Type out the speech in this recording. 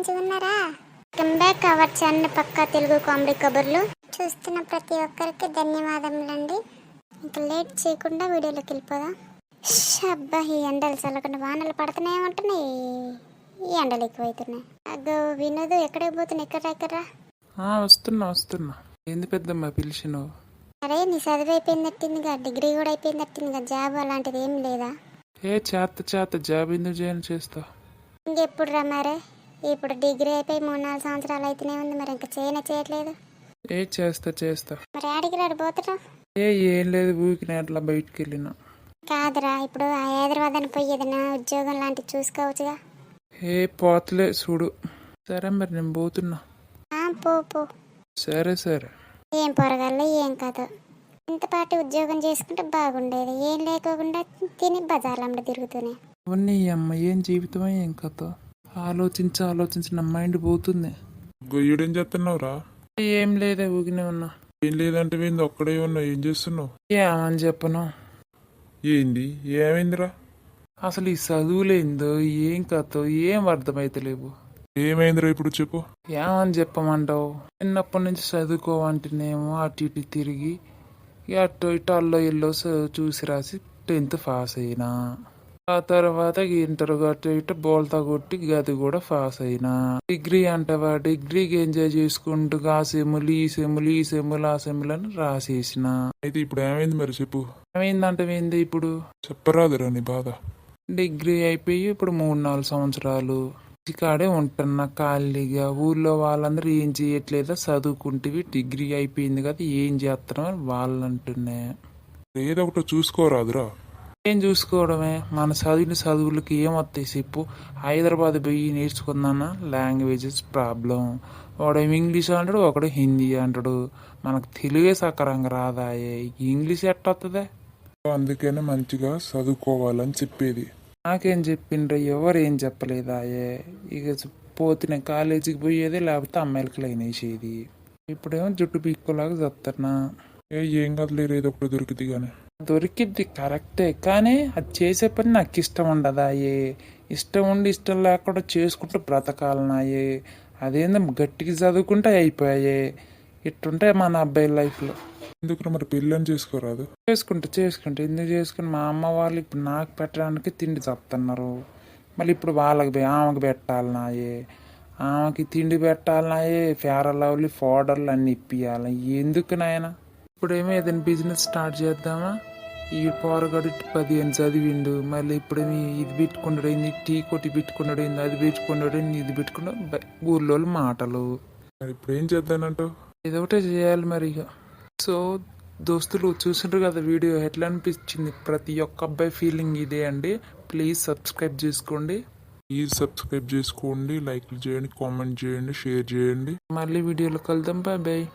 మంచిగా ఉన్నారా? Welcome back our channel పక్కా తెలుగు కామెడీ కబుర్లు. చూస్తున్న ప్రతి ఒక్కరికి ధన్యవాదములండి. ఇంకా లేట్ చేయకుండా వీడియోలోకి వెళ్ళిపోదాం. అబ్బా, ఈ ఎండలు చల్లకుండా వానలు పడుతూనే ఉంటున్నాయి. ఈ ఎండలు ఎక్కువైతున్నాయి. అగ్గో వినోదు, ఎక్కడికి పోతున్నాయి? ఎక్కడ వస్తున్నా. ఏంది పెద్దమ్మ పిలిచినావు? అరే, నీ చదువు అయిపోయిందట్టిందిగా, డిగ్రీ కూడా అయిపోయిందట్టిందిగా, జాబ్ అలాంటిది ఏం లేదా? చేత జాబ్ ఎందుకు చేయని చేస్తా. ఇంకెప్పుడు రా మరే? ఇప్పుడు డిగ్రీ అయిపోయి 3-4 సంవత్సరాలు అయితేనే ఉంది, మరి ఇంకా చేయట్లేదు. చేస్తా మరి ఆడికి రాడు పోతున్నా? ఏం లేదు, ఊరికి అట్లా బయటికి వెళ్ళినా. కాదురా, ఇప్పుడు ఆ హైదరాబాద్ అని పోయి ఏదైనా ఉద్యోగం లాంటివి చూసుకోవచ్చుగా. పోతలే చూడు. సరే మరి నేను పోతున్నా. పో. సరే ఏం పొరగాల్లో ఏం కాదు, ఇంతపాటి ఉద్యోగం చేసుకుంటే బాగుండేది. ఏం లేకోకుండా తిని బజార్లంలో తిరుగుతూనే. అవన్నీ అమ్మ, ఏం జీవితమా ఏం కథ? ఆలోచించి నా మైండ్ పోతుంది. గొయ్యుడేం చేస్తున్నావురా? ఏం లేదే, ఊగినే ఉన్నా. ఏం లేదంటే ఏంది, ఒక్కడే ఉన్నావు, ఏం చేస్తున్నావు? ఏమని చెప్పను. ఏంది, ఏమైందిరా? అసలు ఈ చదువులేందో ఏం కథో ఏం అర్థమైతలేవు. ఏమైందిరా ఇప్పుడు చెప్పు. ఏమని చెప్పమంటావు? చిన్నప్పటి నుంచి చదువుకోవంటేనేమో అటు ఇటు తిరిగి అటు ఇటు అల్లో ఇల్లో చూసి రాసి 10th పాస్ అయినా. ఆ తర్వాత ఇంటర్ అటు ఇటు బోల్తా కొట్టి గది కూడా పాస్ అయినా. డిగ్రీ అంటావా, డిగ్రీకి ఎంజాయ్ చేసుకుంటూ ఆ సెమ్ములు ఈ సెమ్ములు ఆ సెమ్ములు అని రాసేసిన. అయితే ఇప్పుడు ఏమైంది మరి చెప్పు. ఏమైందంటే ఏంది ఇప్పుడు? చెప్పరాదురా నీ బాధ. డిగ్రీ అయిపోయి ఇప్పుడు 3-4 సంవత్సరాలు కాడే ఉంటున్నా ఖాళీగా. ఊర్లో వాళ్ళందరూ ఏం చేయట్లేదా, చదువుకుంటేవి డిగ్రీ అయిపోయింది కదా ఏం చేస్తున్నావు వాళ్ళు అంటున్నా. ఏదో ఒకటి చూసుకోరాదురా. ఏం చూసుకోవడమే, మన చదువులకి ఏమొస్తాయి చెప్పు. హైదరాబాద్ పోయి నేర్చుకుందానా, లాంగ్వేజెస్ ప్రాబ్లం. ఒకడేమో ఇంగ్లీష్ అంటాడు, ఒకడు హిందీ అంటాడు. మనకు తెలుగే సకరంగా రాదాయే, ఇంగ్లీష్ ఎట్టొస్తుందే? అందుకనే మంచిగా చదువుకోవాలని చెప్పేది. నాకేం చెప్పిండ్రు, ఎవరేం చెప్పలేదాయే. ఇక పోతున్నా కాలేజీకి పోయేది, లేకపోతే అమ్మాయిలకి లైన్ వేసేది. ఇప్పుడేమో జుట్టు పీక్కోలాగా చెప్తున్నా. ఏం కదలేరు, ఏదో ఒకటి దొరికింది కానీ. దొరికిద్ది కరెక్టే, కానీ అది చేసే పని నాకు ఇష్టం ఉండదాయే. ఇష్టం ఉండి ఇష్టం లేకుండా చేసుకుంటూ బ్రతకాలనాయే. అదేందో గట్టిగా చదువుకుంటే అయిపోయాయి. ఇట్టుంటే మన అబ్బాయి లైఫ్లో. ఎందుకు మరి పెళ్ళని చేసుకోరాదు? చేసుకుంటే ఎందుకు చేసుకుని, మా అమ్మ వాళ్ళు ఇప్పుడు నాకు పెట్టడానికి తిండి చెప్తున్నారు. మళ్ళీ ఇప్పుడు వాళ్ళకి ఆమెకు పెట్టాలనాయే, ఆమెకి తిండి పెట్టాలనాయే, ఫేర్ అండ్ లవ్లీ పౌడర్లు అన్నీ ఇప్పియాలి. ఎందుకు నాయన? ఇప్పుడేమో ఏదైనా బిజినెస్ స్టార్ట్ చేద్దామా, ఈ పోరగాడు 15 చదివిండు, మళ్ళీ ఇప్పుడేమి ఇది పెట్టుకున్నాడు, టీ కొట్టి పెట్టుకున్నాడు, అది పెట్టుకున్నాడు, ఇది పెట్టుకున్నాడు, ఊర్లో మాటలు. ఇప్పుడు ఏం చేద్దానంటావు? ఏదో ఒకటే చేయాలి మరి. ఇక సో దోస్తులు చూసిండ్రు కదా వీడియో, ఎట్లా అనిపించింది? ప్రతి ఒక్క అబ్బాయి ఫీలింగ్ ఇదే అండి. ప్లీజ్ సబ్స్క్రైబ్ చేసుకోండి. లైక్ చేయండి, కామెంట్ చేయండి, షేర్ చేయండి. మళ్ళీ వీడియోలో కలుద్దాం. బాయ్.